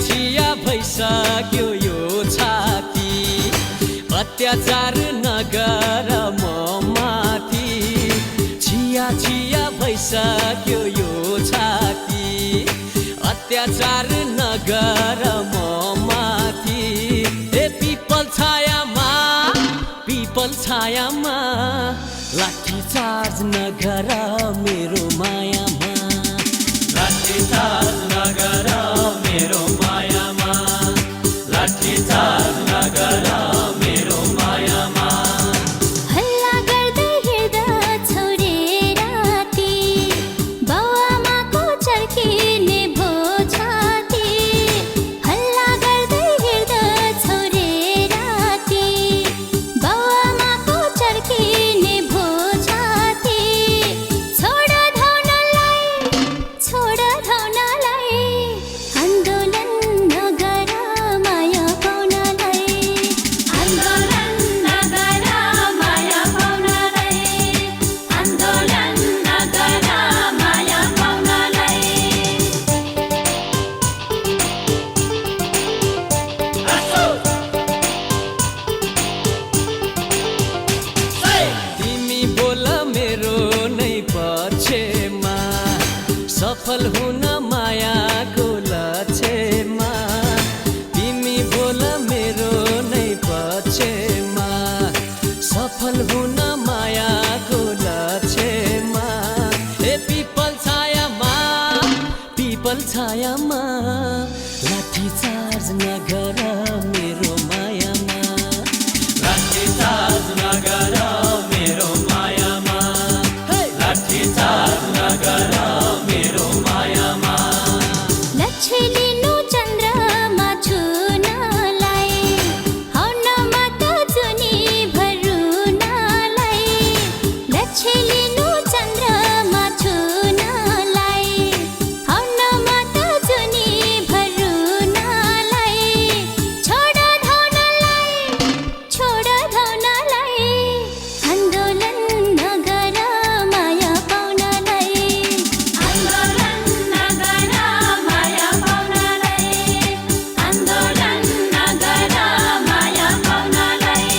छिया भइसक्यो यो छाती, अत्याचार नगर म माथि। छिया भइसक्यो यो छाती, अत्याचार नगर म माथि। ए पिपल छायामा लाठी चार्ज नगर मेरो मायामा, लाठी चार्ज नगर मेरो मायामा, लाठी चार्ज नगर मेरो मायामा। हल्ला गर्दै हिँड्दा छोरे राती, बाउआमाको चर्किने भो छाती। हल्ला गर्दै हिँड्दा छोरे राती, बाउआमाको चर्किने भो छाती। छोड धाउनलाई आन्दोलन नगर माया पाउनलाई, आन्दोलन नगर माया पाउनलाई, आन्दोलन नगर माया पाउनलाई। तिमी बोल मेरो नै पक्षमा, सफल हुन मायाको लक्ष्यमा। तिमी बोल मेरो नै पक्षमा, सफल हुन मायाको लक्ष्यमा। ए पिपल छायामा लाठी चार्ज नगर मेरो मायामा, लाठी चार्ज नगर मेरो मायामा, लाठी चार्ज नगर मेरो मायामा। लक्ष्य लिनु चन्द्रमा छुनलाई, आउन मत जुनी भरुनलाई। लक्ष्य लिनु चन्द्रमा छुनलाई, आउन मत जुनी भरुनलाई। छोड धाउनलाई आन्दोलन नगर माया पाउनलाई, आन्दोलन नगर माया पाउनलाई, आन्दोलन नगर माया पाउनलाई।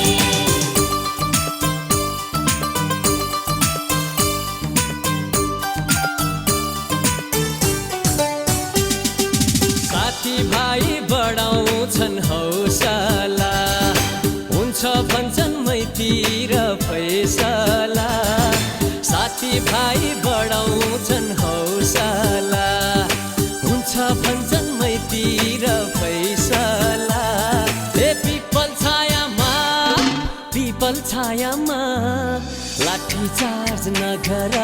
साथीभाइ बढाउँछन् हौसला, हुन्छ भन्छन् मैतिर फैसला। साथीभाइ बढाउँछन् हौसला, हुन्छ भन्छन् मैतिर फैसला। ए पिपल छायामा लाठी चार्ज नगर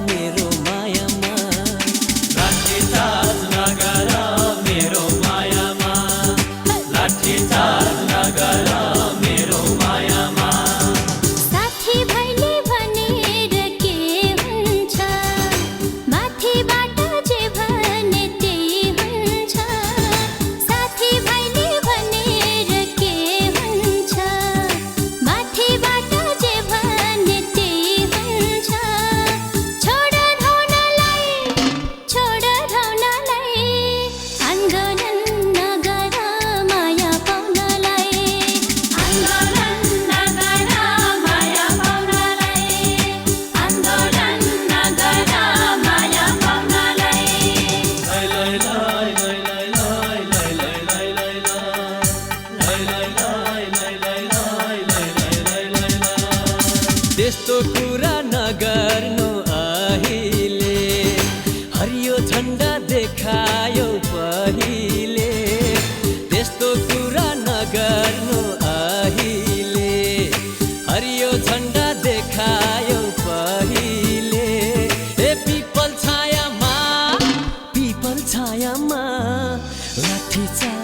मेरो मायामा, लाठी चार्ज नगर मेरो मायामा, लाठी चार्ज नगर मेरो मायामा। साथीभाइले भनेर के हुन्छ, माथिबाट जे भने त्यही हुन्छ। साथीभाइले भनेर के हुन्छ, माथिबाट जे भने त्यही हुन्छ। छोड धाउनलाई आन्दोलन नगर माया पाउनलाई, आन्दोलन नगर माया पाउनलाई, आन्दोलन नगर माया पाउनलाई। त्यस्तो कुरा नगर्नु अहिले, हरियो झन्डा देखायो पहिले। त्यस्तो कुरा नगर्नु अहिले, हरियो झन्डा देखायो पहिले। ए पिपल छायामा लाठी चार्ज